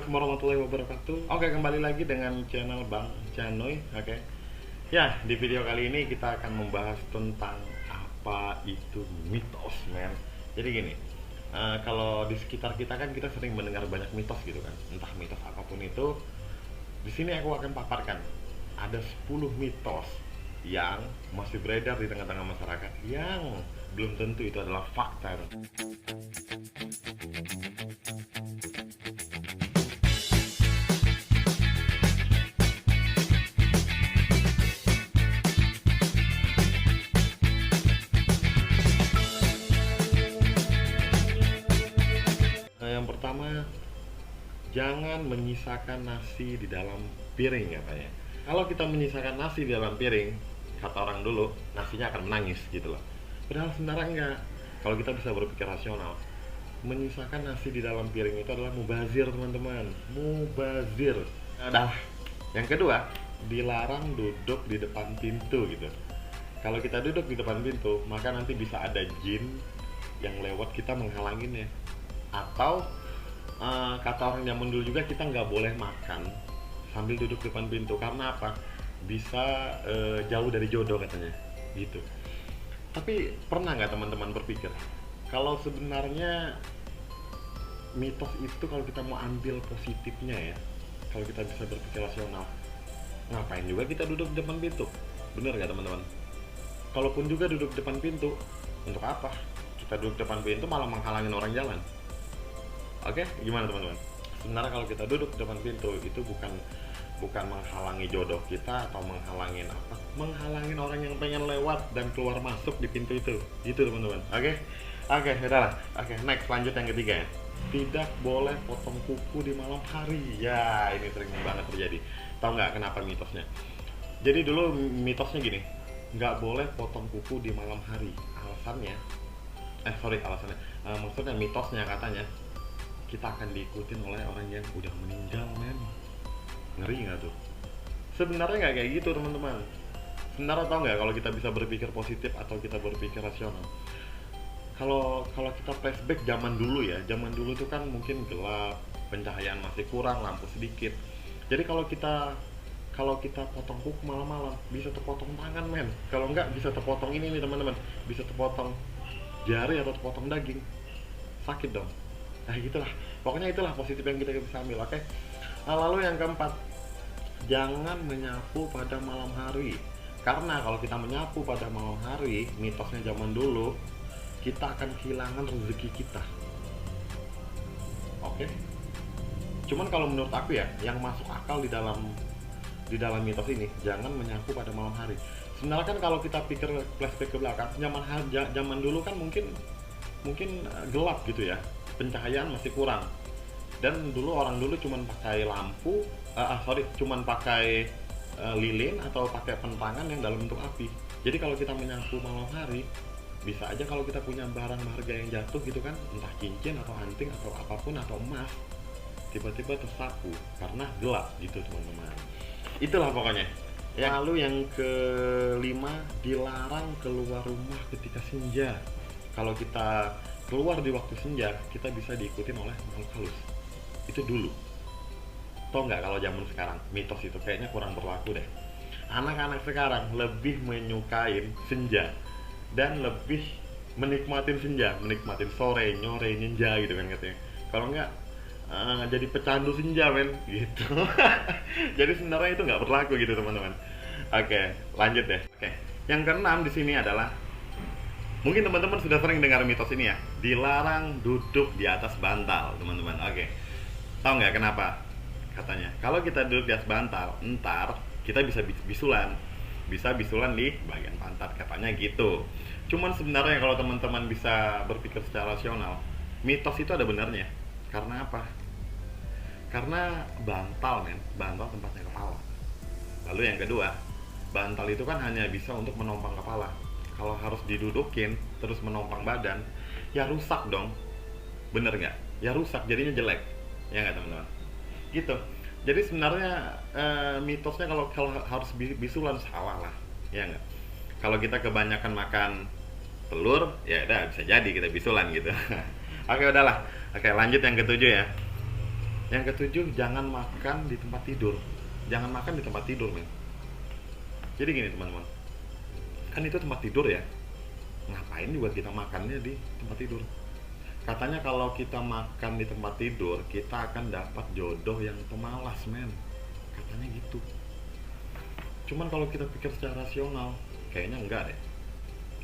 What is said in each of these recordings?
Assalamualaikum warahmatullahi wabarakatuh. Oke, kembali lagi dengan channel Bang Chanoy. Oke. Ya, di video kali ini kita akan membahas tentang apa itu mitos, men. Jadi gini, kalau di sekitar kita kan kita sering mendengar banyak mitos gitu kan. Entah mitos apapun itu. Di sini aku akan paparkan ada 10 mitos yang masih beredar di tengah-tengah masyarakat yang belum tentu itu adalah fakta. Yang pertama, jangan menyisakan nasi di dalam piring katanya. Kalau kita menyisakan nasi di dalam piring, kata orang dulu, nasinya akan menangis gitu loh. Padahal sebenarnya enggak. Kalau kita bisa berpikir rasional, menyisakan nasi di dalam piring itu adalah mubazir, teman-teman. Mubazir. Nah, yang kedua, dilarang duduk di depan pintu gitu. Kalau kita duduk di depan pintu, maka nanti bisa ada jin yang lewat kita menghalanginya. Atau kata orang zaman dulu juga, kita nggak boleh makan sambil duduk depan pintu. Karena apa? Bisa jauh dari jodoh katanya gitu. Tapi pernah nggak teman-teman berpikir kalau sebenarnya mitos itu, kalau kita mau ambil positifnya ya, kalau kita bisa berpikir rasional, ngapain juga kita duduk di depan pintu? Bener nggak teman-teman? Kalaupun juga duduk depan pintu, untuk apa kita duduk depan pintu malah menghalangin orang jalan? Oke, gimana teman-teman? Sebenarnya kalau kita duduk di depan pintu itu bukan menghalangi jodoh kita atau menghalangin apa? Menghalangin orang yang pengen lewat dan keluar masuk di pintu itu. Gitu teman-teman. Oke, udahlah. Oke, next, lanjut yang ketiga ya. Tidak boleh potong kuku di malam hari. Ya, ini sering banget terjadi. Tahu nggak kenapa mitosnya? Jadi dulu mitosnya gini, nggak boleh potong kuku di malam hari. Alasannya, maksudnya mitosnya katanya, kita akan diikutin oleh orang yang udah meninggal, men. Ngeri nggak tuh? Sebenarnya nggak kayak gitu, teman-teman. Sebenarnya tau nggak, kalau kita bisa berpikir positif atau kita berpikir rasional, kalau kita flashback zaman dulu ya, zaman dulu tuh kan mungkin gelap, pencahayaan masih kurang, lampu sedikit. Jadi kalau kita potong kuku malam-malam, bisa terpotong tangan, men. Kalau nggak, bisa terpotong ini nih teman-teman, bisa terpotong jari atau terpotong daging. Sakit dong. Nah gitulah, pokoknya itulah positif yang kita bisa ambil. Oke. Nah, lalu yang keempat, jangan menyapu pada malam hari. Karena kalau kita menyapu pada malam hari, mitosnya zaman dulu, kita akan kehilangan rezeki kita. Oke. Cuman kalau menurut aku ya, yang masuk akal di dalam mitos ini, jangan menyapu pada malam hari. Sebenarnya kan kalau kita pikir flashback ke belakang, zaman dulu kan mungkin gelap gitu ya, pencahayaan masih kurang, dan orang dulu cuman pakai lampu, cuman pakai lilin atau pakai pentangan yang dalam bentuk api. Jadi kalau kita menyapu malam hari, bisa aja kalau kita punya barang berharga yang jatuh gitu kan, entah cincin atau anting atau apapun atau emas, tiba-tiba tersapu karena gelap gitu teman-teman. Itulah pokoknya. Lalu yang kelima, dilarang keluar rumah ketika senja. Kalau kita keluar di waktu senja, kita bisa diikutin oleh makhluk halus. Itu dulu. Tau nggak kalau zaman sekarang, mitos itu kayaknya kurang berlaku deh. Anak-anak sekarang lebih menyukain senja dan lebih menikmatin senja, menikmatin sore, nyore, ninja gitu kan katanya. Kalau nggak, jadi pecandu senja, men, gitu. Jadi sebenarnya itu nggak berlaku gitu teman-teman. Oke, lanjut deh. Oke, yang keenam di sini adalah, mungkin teman-teman sudah sering dengar mitos ini ya, dilarang duduk di atas bantal, teman-teman. Oke. Tahu nggak kenapa? Katanya, kalau kita duduk di atas bantal, ntar kita bisa bisulan. Bisa bisulan di bagian pantat, katanya gitu. Cuman sebenarnya kalau teman-teman bisa berpikir secara rasional, mitos itu ada benarnya. Karena apa? Karena bantal, men. Bantal tempatnya kepala. Lalu yang kedua, bantal itu kan hanya bisa untuk menompang kepala. Kalau harus didudukin terus menompang badan, ya rusak dong. Bener nggak? Ya rusak, jadinya jelek. Ya nggak teman-teman? Gitu. Jadi sebenarnya mitosnya kalau harus bisulan, salah lah. Ya nggak? Kalau kita kebanyakan makan telur, ya udah bisa jadi kita bisulan gitu. Oke, udahlah. Oke, lanjut yang ketujuh ya. Yang ketujuh, jangan makan di tempat tidur. Jangan makan di tempat tidur, men. Jadi gini teman-teman, kan itu tempat tidur ya. Ngapain juga kita makannya di tempat tidur? Katanya kalau kita makan di tempat tidur, kita akan dapat jodoh yang pemalas, men. Katanya gitu. Cuman kalau kita pikir secara rasional, kayaknya enggak deh.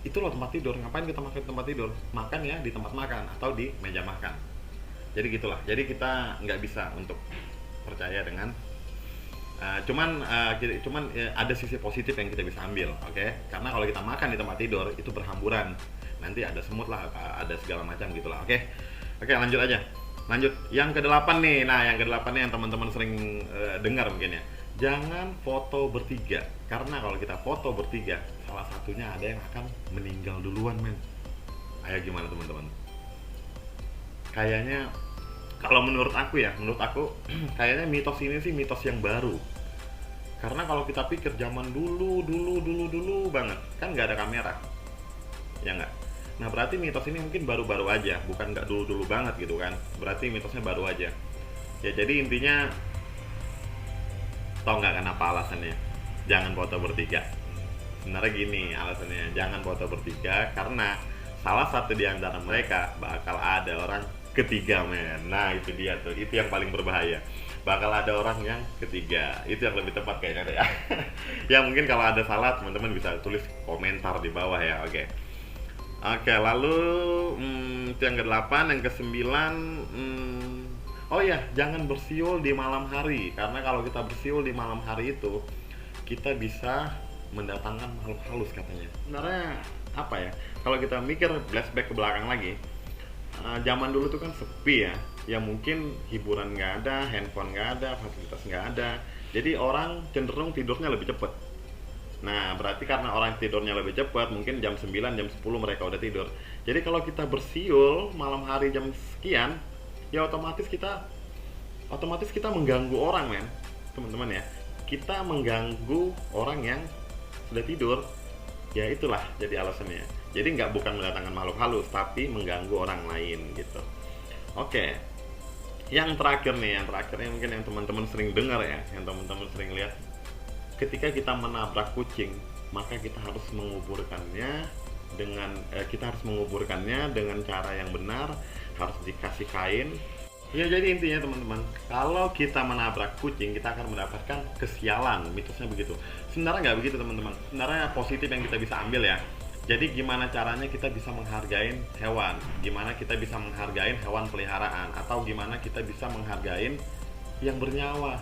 Itu loh tempat tidur, ngapain kita makan di tempat tidur? Makan ya di tempat makan atau di meja makan. Jadi gitulah. Jadi kita nggak bisa untuk percaya dengan ada sisi positif yang kita bisa ambil, oke? Karena kalau kita makan di tempat tidur itu berhamburan, nanti ada semut lah, ada segala macam gitulah, oke? Oke, lanjut aja. Lanjut yang kedelapan nih. Nah, yang kedelapan nih yang teman-teman sering dengar mungkin ya. Jangan foto bertiga, karena kalau kita foto bertiga, salah satunya ada yang akan meninggal duluan, men. Ayo gimana teman-teman? Kayaknya kalau menurut aku kayaknya mitos ini sih mitos yang baru. Karena kalau kita pikir zaman dulu banget, kan nggak ada kamera, ya nggak? Nah berarti mitos ini mungkin baru-baru aja, bukan nggak dulu banget gitu kan? Berarti mitosnya baru aja. Ya jadi intinya, tau nggak kenapa alasannya? Jangan foto bertiga. Sebenarnya gini alasannya, jangan foto bertiga karena salah satu di antara mereka bakal ada orang ketiga, men. Nah itu dia tuh, itu yang paling berbahaya. Bakal ada orang yang ketiga, itu yang lebih tepat kayaknya deh ya. Ya mungkin kalau ada salah teman-teman bisa tulis komentar di bawah ya, oke. Oke, lalu itu yang ke-8, yang ke-9, oh ya, jangan bersiul di malam hari, karena kalau kita bersiul di malam hari itu kita bisa mendatangkan makhluk halus katanya. Sebenarnya apa ya? Kalau kita mikir flashback ke belakang lagi, zaman dulu tuh kan sepi ya mungkin hiburan nggak ada, handphone nggak ada, fasilitas nggak ada, jadi orang cenderung tidurnya lebih cepat. Nah berarti karena orang tidurnya lebih cepat, mungkin jam 9, jam 10 mereka udah tidur. Jadi kalau kita bersiul malam hari jam sekian, ya otomatis kita mengganggu orang, men, teman-teman ya. Kita mengganggu orang yang sudah tidur, ya itulah jadi alasannya. Jadi bukan mendatangkan makhluk halus, tapi mengganggu orang lain gitu. Oke, yang terakhir nih mungkin yang teman-teman sering dengar ya, yang teman-teman sering lihat. Ketika kita menabrak kucing, maka kita harus menguburkannya dengan cara yang benar, harus dikasih kain. Ya jadi intinya teman-teman, kalau kita menabrak kucing kita akan mendapatkan kesialan, mitosnya begitu. Sebenarnya nggak begitu teman-teman, sebenarnya positif yang kita bisa ambil ya. Jadi gimana caranya kita bisa menghargai hewan, gimana kita bisa menghargai hewan peliharaan, atau gimana kita bisa menghargai yang bernyawa.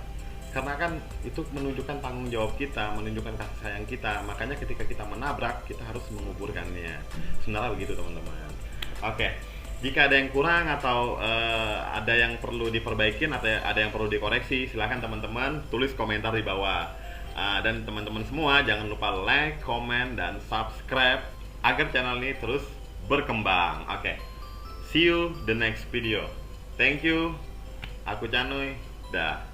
Karena kan itu menunjukkan tanggung jawab kita, menunjukkan kasih sayang kita. Makanya ketika kita menabrak, kita harus menguburkannya. Sebenarnya begitu teman-teman. Oke, jika ada yang kurang atau ada yang perlu diperbaikin atau ada yang perlu dikoreksi, silahkan teman-teman tulis komentar di bawah. Dan teman-teman semua jangan lupa like, comment, dan subscribe agar channel ini terus berkembang. Oke, see you the next video. Thank you. Aku Canoy. Dah.